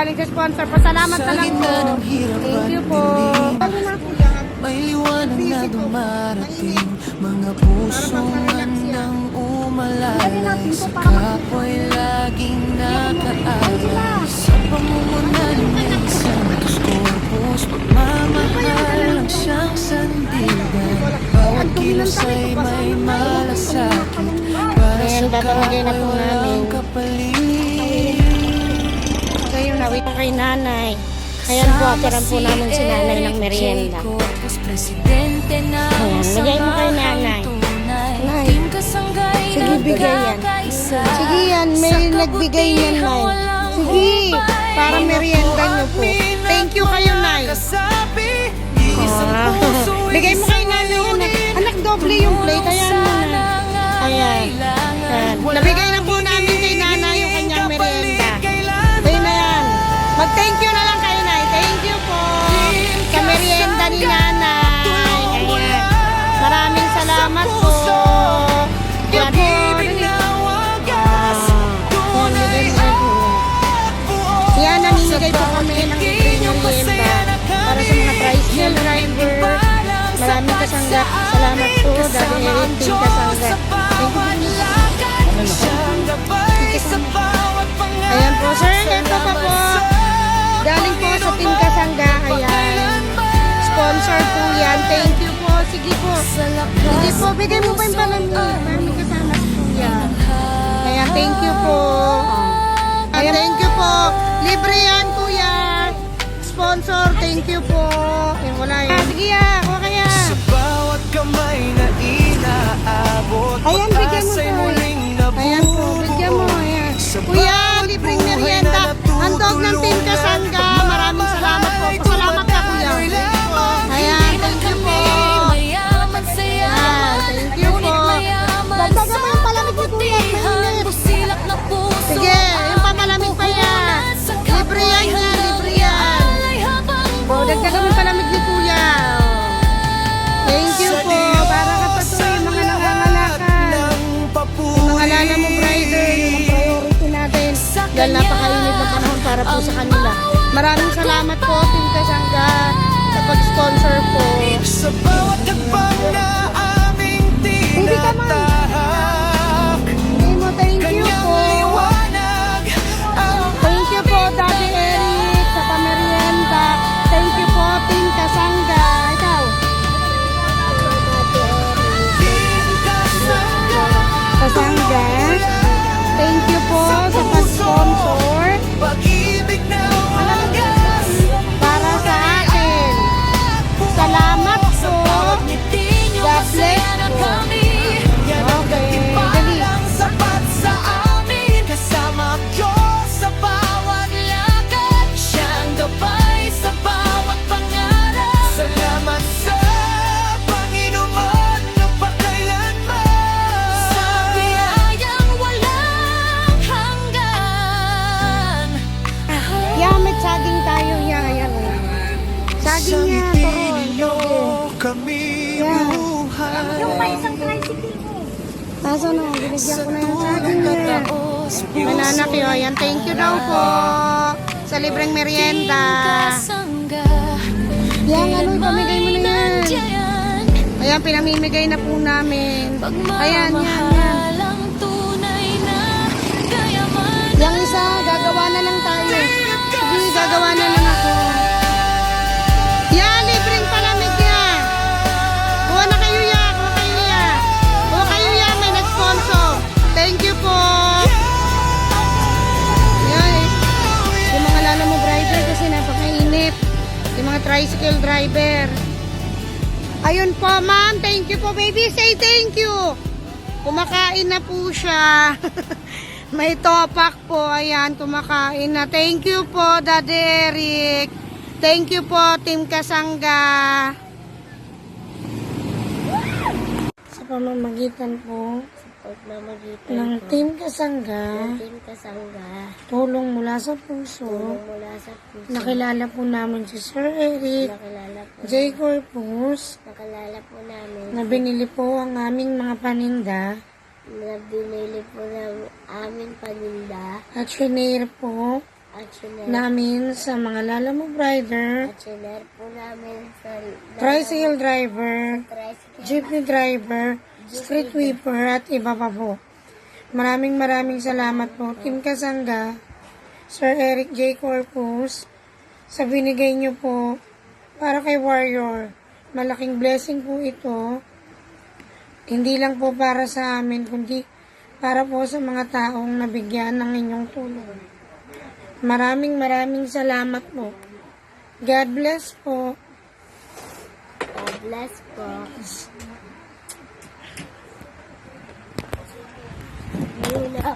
galing sa sponsor po. Salamat na lang po. Thank you po. May liwanag na dumarating, mga pusong handang umalalay, sa kapwa'y laging nakaalay, sa pamumunan ng Santos Corpus, pagmamahal ang siyang sandigan, bawat kilos ay may malasakit, para sa kapwalang kapalit. Ngayon, nawit kay nanay. Ayan po, atiran po namin si nanay ng merienda. Ayan, bigay mo kay nanay. Nay, sige, bigay yan. Sige yan, may nagbigay yan, nay. Sige, para merienda nyo po. Thank you kayo, nay. Bigay mo kay nanay yun. Anak, doble yung plate. Ayan mo na. Ayan. Nabigay na po namin kay nanay yung kanyang merienda. Ayan na yan. Mag-thank you na lang kayo, nay. Thank you po sa merienda ni nanay. Ayan. Maraming salamat po. Yan po. Yan, namimigay po kami ng libreng merienda para sa mga tricycle driver. Maraming kasangga. Salamat po, Daddy Erin, Team Kasangga. Ayan po, sir. Ito pa po. Galing po sa Team Kasangga. Ayan. Sponsor po yan. Thank you po. Sige po. Sige po. Bigay mo pa yung palamig. Maraming kasama po yan. Ayan. Thank you po. Ayan. Thank you po. Libre yan, kuya. Sponsor. Thank you po. Ayan, wala yan. Sige ya. Kuha kaya. Sa bawat kamay na inaabot, Ayan, bigyan mo po. Ayan po. Bigyan mo. Ayan. Kuya, libreng merienda. Handog ng Team Kasangga. Maraming salamat po. Pasalamat ka, kuya. Ayan, thank you po. Ayan, thank you po. Dagdagan mo yung palamig ni kuya. Mainit. Sige, yung papalamig pa yan. Libre yan yan, libre yan. O, dagdagan mo yung palamig ni kuya. Thank you po. Para kapatuloy yung mga nangangalakal. Yung mga lala mo, rider. Yung priority natin. Dahil napakainit na panahon para po sa kanila. Maraming salamat po, Team Kasangga, sa pag-sponsor po. sa bawat hakbang na aming Hindi ka man. tinatahak, Hindi mo, thank you kanyang po. liwanag ang Thank you po, Daddy Eric, sa pamerienda. Thank you po, Team Kasangga. Ikaw. Kasangga. Kasangga. Thank you po sa pag-sponsor Pag-ibig na wagas para sa akin. Salamat po. God bless po. Okay, dali. sapat sa amin, kasama ang Diyos sa bawat lakad, siyang gabay sa bawat pangarap. Salamat sa Panginoon na pagkailanman, sa biyayang walang hanggan. Yeah, may saging tayo. Yeah, ayan. Saging niya, turon. Kami Yeah. buhay. Yung may isang tricycle mo. Kaso no, binigyan ko na yung saging niya. Mananak yun. Ayan, thank you daw po sa libreng merienda. Yan, ano, ipamigay mo na yan. Ayan, pinamimigay na po namin. Ayan, yan, yan. Yang isa, gagawa na lang tayo. Sige, gagawa na lang ako. Yan, libreng palamig yan. Kuha na kayo yan, kuha kayo yan. Kuha kayo yan, may nag-sponsor. Thank you po. Yan, yung mga lala mo driver kasi napakainit. Yung mga tricycle driver. Ayun po, ma'am. Thank you po, baby. Say thank you. Kumakain na po siya. May topak po. Ayan, kumakain na. Thank you po, Daddy Eric. Thank you po, Team Kasangga. Sa pamamagitan po Pagmamagitan ng po Team Kasangga, ng Team Kasangga, tulong mula sa puso, mula sa puso, nakilala po namin si Sir Eric nakilala po, J. Corpus, nakilala po namin, na binili po ang aming mga paninda na binili po ng aming paninda, at shinare po Actioner. namin sa mga lalamove rider, Actioner po namin sa tricycle driver, tricycle. jeepney driver, street sweeper at iba pa po. Maraming salamat po Team Kasangga, Sir Eric J. Corpus, sa binigay niyo po para kay Warrior. Malaking blessing po ito. Hindi lang po para sa amin, kundi para po sa mga taong nabigyan ng inyong tulong. Maraming salamat po. God bless po. God bless po. Yun na.